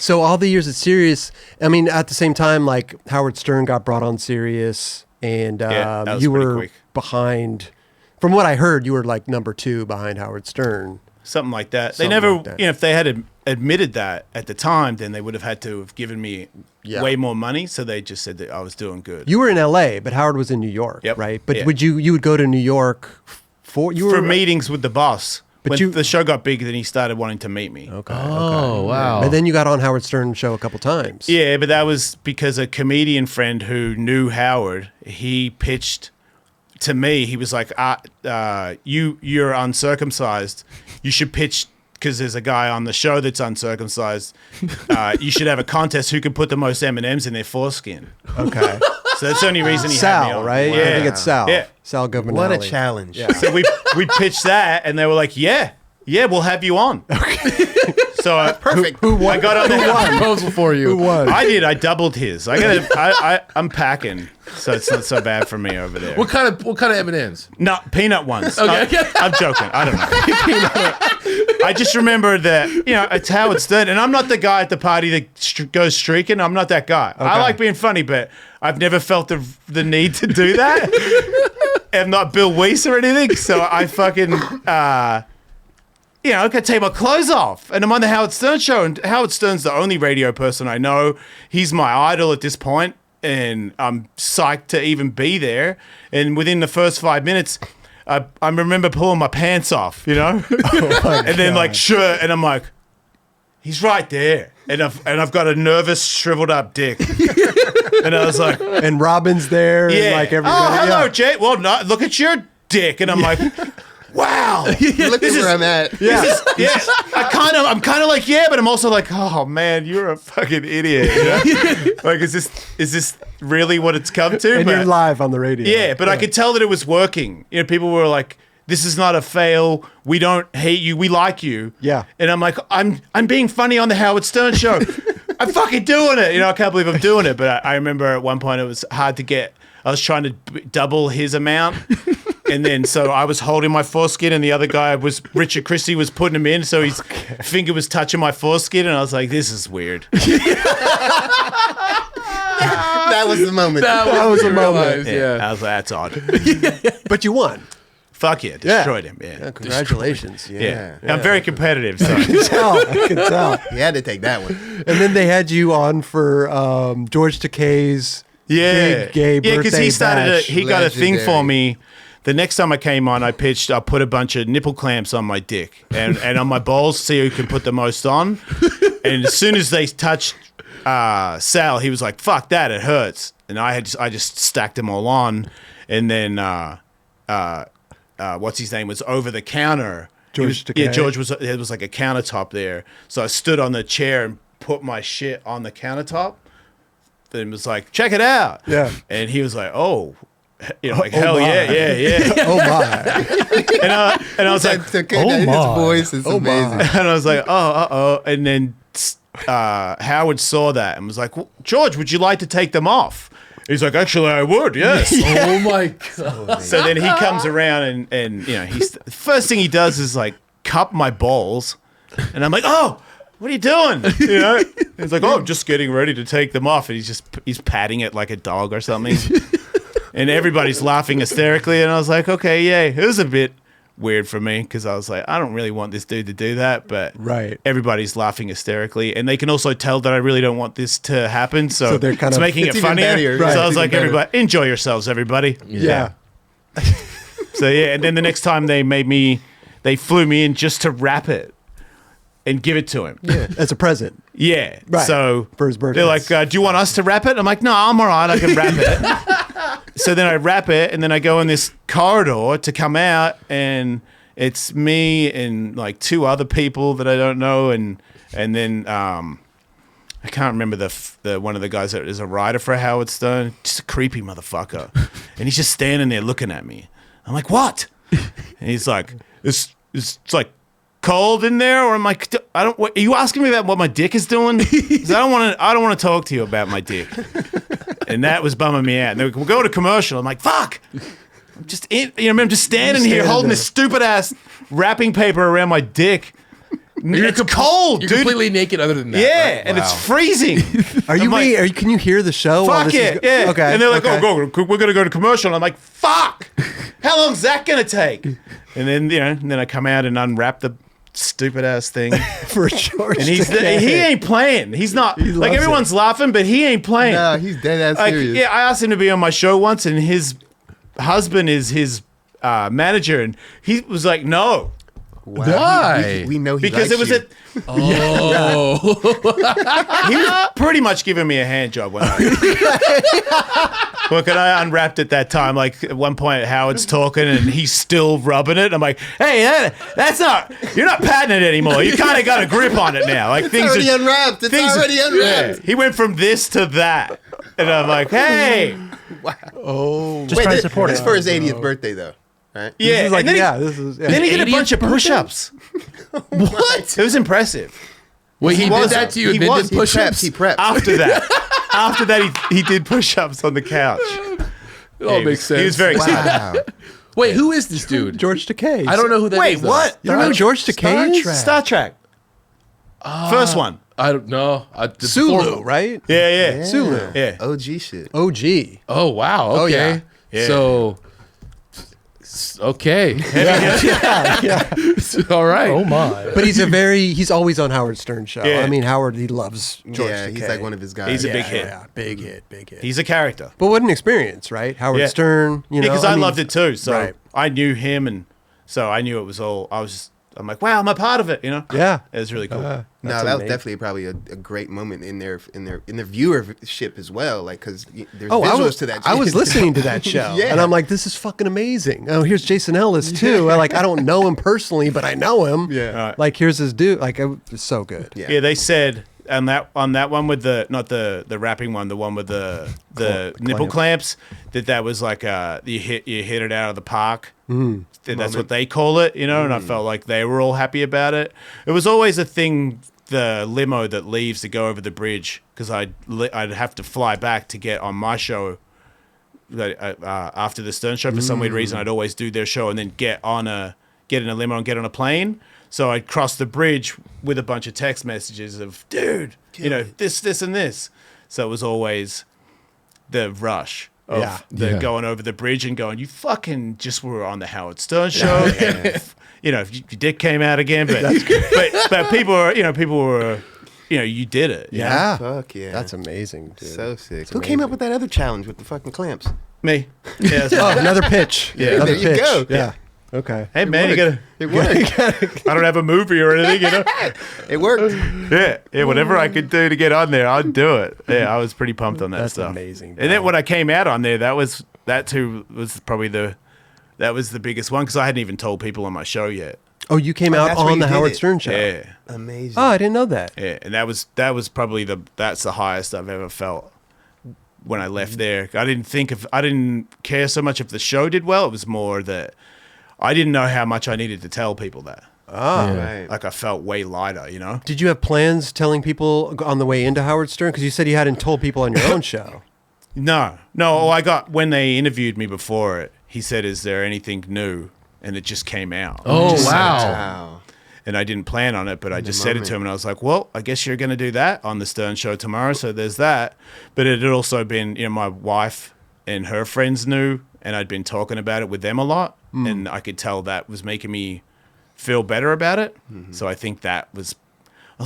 So all the years at Sirius, I mean, at the same time, like Howard Stern got brought on Sirius, and you were quick. behind. From what I heard, you were like number 2 behind Howard Stern. Something like that. Something They never, like that. you know, if they had admitted that at the time, then they would have had to have given me way more money. So they just said that I was doing good. You were in L.A., but Howard was in New York, right? But would you would go to New York for meetings with the boss? But when the show got big, then he started wanting to meet me. Okay. Oh, wow. And then you got on Howard Stern's show a couple times. Yeah, but that was because a comedian friend who knew Howard, he pitched to me. He was like, you're uncircumcised. You should pitch, because there's a guy on the show that's uncircumcised. You should have a contest who can put the most M&Ms in their foreskin. Okay. So that's the only reason he had me Sal, on. right? Yeah. I think it's Sal. Yeah. Sal Governale. What a challenge. Yeah. So we pitched that, and they were like, yeah, we'll have you on. Okay. So Perfect. Who won? I got on the Proposal for you. Who won? I did. I doubled his. I'm packing, so it's not so bad for me over there. What kind of M&Ms? No, peanut ones. Okay. I'm joking. I don't know. I just remember that, it's Howard Stern, and I'm not the guy at the party that goes streaking. I'm not that guy. Okay. I like being funny, but I've never felt the need to do that. I'm not Bill Weiss or anything, so I fucking, I could take my clothes off, and I'm on the Howard Stern show, and Howard Stern's the only radio person I know. He's my idol at this point, and I'm psyched to even be there. And within the first 5 minutes, I remember pulling my pants off, and then like shirt, and I'm like, he's right there, and I've got a nervous, shriveled up dick, and I was like, and Robin's there, and like everybody. Oh, hello, Jay. Well, no, look at your dick, and I'm like, wow, Look at where I'm at. yeah. I'm kind of like, but I'm also like, oh man, you're a fucking idiot. Like, is this really what it's come to? And you're live on the radio. Yeah, but I could tell that it was working. People were like, this is not a fail. We don't hate you. We like you. Yeah. And I'm like, I'm being funny on the Howard Stern show. I'm fucking doing it. I can't believe I'm doing it. But I remember at one point it was hard to get. I was trying to double his amount. And then, so I was holding my foreskin, and the other guy Richard Christie was putting him in, so his finger was touching my foreskin, and I was like, this is weird. That was the moment. That was a moment. Yeah. I was like, that's odd. But you won. Fuck yeah, destroyed him. Yeah. Congratulations. Yeah. I'm very competitive, so. I can tell. You had to take that one. And then they had you on for George Takei's big gay birthday because he bash. he got a thing for Legendary. me. The next time I came on, I put a bunch of nipple clamps on my dick and on my balls, see who can put the most on. And as soon as they touched Sal, he was like, fuck that, it hurts. And I just stacked them all on. And then what's his name was over the counter. George Takei. Yeah, George there was like a countertop there. So I stood on the chair and put my shit on the countertop. Then was like, check it out. Yeah. And he was like, oh. Like, Oh hell my. yeah. Oh my. And I was like, His voice is amazing. and I was like, oh. And then Howard saw that and was like, well, George, would you like to take them off? He's like, actually, I would, yes. Oh my god. So then he comes around and he's the first thing he does is like cup my balls. And I'm like, oh, what are you doing? He's like, oh, I'm just getting ready to take them off. And he's patting it like a dog or something. And everybody's laughing hysterically. And I was like, okay, yeah, it was a bit weird for me because I was like, I don't really want this dude to do that. But everybody's laughing hysterically. And they can also tell that I really don't want this to happen. So they're kind it's of making it even funnier. better. So Right. I was like, Even better. everybody, enjoy yourselves, everybody. Yeah. So yeah, and then the next time they flew me in just to wrap it and give it to him. Yeah. As a present. Yeah. Right. So For his birthday. they're like, do you want us to wrap it? I'm like, no, I'm all right. I can wrap it. So then I wrap it, and then I go in this corridor to come out, and it's me and like two other people that I don't know, and then I can't remember the one of the guys that is a writer for Howard Stern, just a creepy motherfucker, and he's just standing there looking at me. I'm like, what? And he's like, it's like cold in there, or I'm like, are you asking me about what my dick is doing? 'Cause I don't want to talk to you about my dick. And that was bumming me out. And we'll go to commercial. I'm like, fuck. I'm just standing here holding this stupid ass wrapping paper around my dick. It's cold, You're dude. completely naked other than that. Yeah, right? and it's Wow. freezing. Are you? I'm like, Are you? Can you hear the show? while Fuck this is it, yeah. Okay. And they're like, okay. oh, we're gonna go to commercial. And I'm like, fuck. How long's that gonna take? And then and then I come out and unwrap the stupid ass thing. For George. And he ain't playing. He's not like loves everyone's laughing, but he ain't playing. No, he's dead ass Like, serious. yeah, I asked him to be on my show once, and his husband is his manager, and he was like, no, Wow. Why? We know he because likes it was you. Oh. he was pretty much giving me a hand job when I. Look, and I unwrapped it that time. Like at one point, Howard's talking and he's still rubbing it. I'm like, hey, that's not. You're not patting it anymore. You kind of got a grip on it now. Like It's things already are unwrapped. It's things- already unwrapped. Yeah. He went from this to that, and I'm like, hey, Oh. Just trying to support This it. for his 80th birthday, though. Right? yeah. This is like, and then yeah. This is. Yeah. Then he did a 80th bunch of birthday? push-ups. What? It was impressive. Wait, he did was- that to you he and then was- did push-ups? He prepped. After that, he did push-ups on the couch. It all He makes was- sense. He was very excited. Wow. Wait, who is this dude? George Takei. I don't know who that is. Wait, though. what? You don't know who George Takei is? Star Trek. First one. I don't know. Sulu, right? Yeah. Sulu. Yeah. OG shit. OG. Oh, wow. Oh, Okay. yeah. So, okay. All right. Oh my. But he's always on Howard Stern show. Yeah. I mean, Howard, he loves George Yeah, Takei. he's like one of his guys. He's a Yeah, big hit. Yeah, big hit. He's a character. But what an experience, right? Howard Yeah. Stern, you know. Because I mean, loved it too. So Right. I knew him, and so I knew it was all. I'm like, wow, I'm a part of it. You know. Yeah. It was really cool. No, That's that was amazing. definitely probably a great moment in their viewership as well. Like, because there's Oh, visuals to that. I was shit. listening to that show, Yeah. and I'm like, "This is fucking amazing." Oh, here's Jason Ellis too. I don't know him personally, but I know him. Yeah. Right. Like, here's this dude. Like, it was so good. Yeah. Yeah, they said on that one with the not the wrapping one, the one with the nipple clamps, that was like you hit it out of the park. Mm. That's what they call it, you know. And I felt like they were all happy about it. It was always a thing, the limo that leaves to go over the bridge, because I'd have to fly back to get on my show. After the Stern show, for some weird reason, I'd always do their show and then get in a limo and get on a plane. So I'd cross the bridge with a bunch of text messages of, dude, this and this. So it was always the rush of going over the bridge and going, you fucking just were on the Howard Stern show. And, if your dick came out again, but people were, you did it. you know? Yeah, Fuck yeah. that's amazing, dude. so sick. Who came up with that other challenge with the fucking clamps? Me. Yeah. that's Oh, fine. another pitch. Yeah. another There you pitch. go. Yeah. Okay. Hey man, It worked. I don't have a movie or anything, you know. It worked. Yeah, whatever I could do to get on there, I'd do it. Yeah, I was pretty pumped on that That's stuff. amazing, And then bro. when I came out on there, that too was probably the biggest one, because I hadn't even told people on my show yet. Oh, you came out that's where on you the did Howard it. Stern show. Yeah, Amazing. Oh, I didn't know that. yeah, and that was probably that's the highest I've ever felt when I left there. I didn't care so much if the show did well. It was more that I didn't know how much I needed to tell people that. Oh. Right. Like I felt way lighter, you know. Did you have plans telling people on the way into Howard Stern? Because you said you hadn't told people on your own show. No. I got, when they interviewed me before it, he said, "Is there anything new?" And it just came out. Oh, Just said it. wow. And I didn't plan on it, but I just said it to him, and I was like, "Well, I guess you're going to do that on the Stern show tomorrow." So there's that. But it had also been, my wife and her friends knew, and I'd been talking about it with them a lot, and I could tell that was making me feel better about it. So I think I was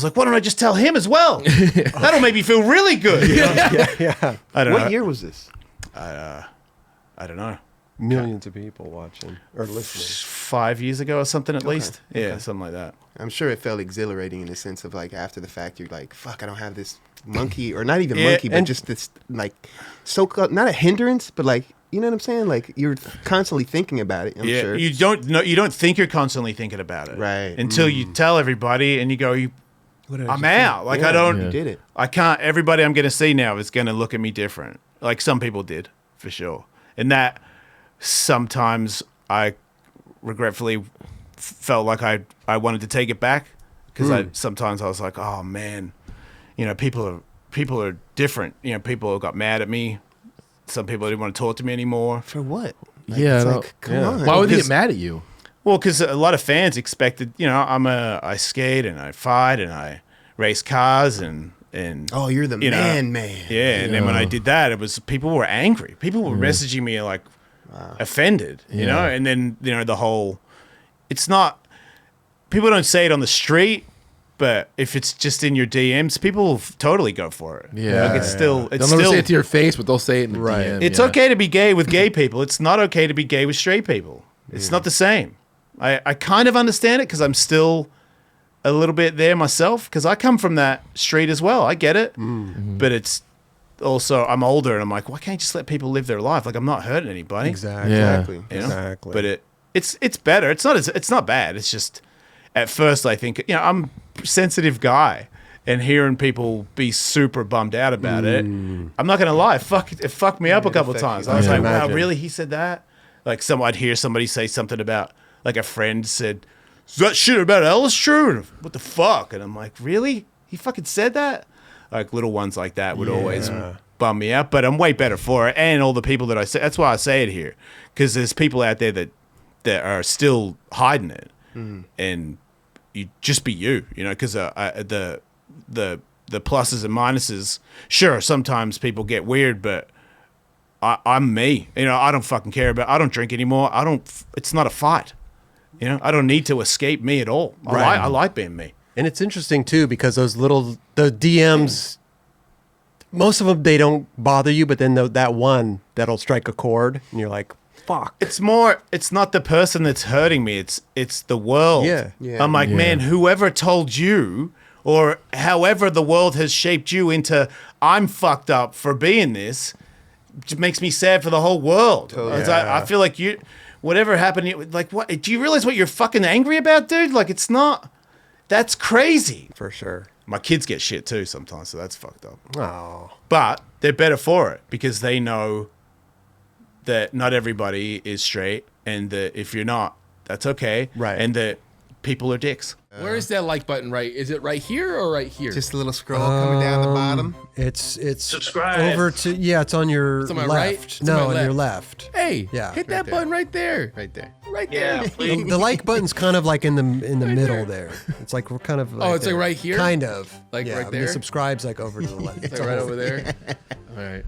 like, why don't I just tell him as well? That'll make me feel really good. You know? Yeah. I don't know. What year was this? I don't know. Millions of people watching or listening. 5 years ago or something at least. Yeah, something like that. I'm sure it felt exhilarating in the sense of like after the fact, you're like, fuck, I don't have this monkey, or not even Yeah, monkey, but and- just this like not a hindrance, but like, you know what I'm saying? Like you're constantly thinking about it. I'm Yeah, sure. you don't think you're constantly thinking about it, Right. Until you tell everybody, and you go, I'm out. Like Yeah, I don't. You did it. I can't. Everybody I'm going to see now is going to look at me different. Like some people did, for sure. And that sometimes I regretfully felt like I wanted to take it back, because sometimes I was like, oh man, people are different. People got mad at me. Some people didn't want to talk to me anymore. For what? Like, Yeah, it's no. like, come on. Why would they Because- get mad at you? Well, because a lot of fans expected, I skate and I fight and I race cars and Oh, you're the man. Yeah, and then when I did that, it was people were angry. People were messaging me like offended, and then the whole. It's not. People don't say it on the street, but if it's just in your DMs, people will totally go for it. Yeah, like it's still. They'll never say it to your face, but they'll say it in the DM. It's okay to be gay with gay people. It's not okay to be gay with straight people. It's not the same. I kind of understand it because I'm still a little bit there myself because I come from that street as well. I get it. Mm-hmm. But it's also, I'm older and I'm like, why can't you just let people live their life? Like I'm not hurting anybody. Exactly. Exactly. But it's better. It's not bad. It's just at first I think, I'm a sensitive guy and hearing people be super bummed out about it. I'm not going to lie. It fucked me up a couple of times. I was like, wow, really? He said that? Like I'd hear somebody say something about, like a friend said, is that shit about Ellis true? And what the fuck? And I'm like, really? He fucking said that? Like little ones like that would always bum me out, but I'm way better for it. And all the people that I say, that's why I say it here. Because there's people out there that are still hiding it. And you just be you, because the pluses and minuses, sure, sometimes people get weird, but I'm me. I don't fucking care I don't drink anymore. It's not a fight. I don't need to escape me at all. I like being me. And it's interesting too because the DMs, most of them they don't bother you, but then that one that'll strike a chord, and you're like, "Fuck." It's not the person that's hurting me. It's the world. Yeah. I'm like, man, whoever told you, or however the world has shaped you into, I'm fucked up for being this, just makes me sad for the whole world. Totally. I feel like whatever happened, like, what? Do you realize what you're fucking angry about, dude? Like, it's not. That's crazy. For sure. My kids get shit too sometimes, so that's fucked up. Oh. But they're better for it because they know that not everybody is straight, and that if you're not, that's okay. Right. And that people are dicks. Where is that like button? Right? Is it right here or right here? Just a little scroll coming down the bottom. It's subscribe over to it's on your It's on my left. right? It's No, on my on left. your left. Hey, Yeah. hit that button right there. Right there. Right there. Yeah, please. The like button's kind of like in the middle there. It's like we're kind of. Oh, it's like right here? Kind of. Like right and there? The subscribe's like over to the left. Like right over there. All right.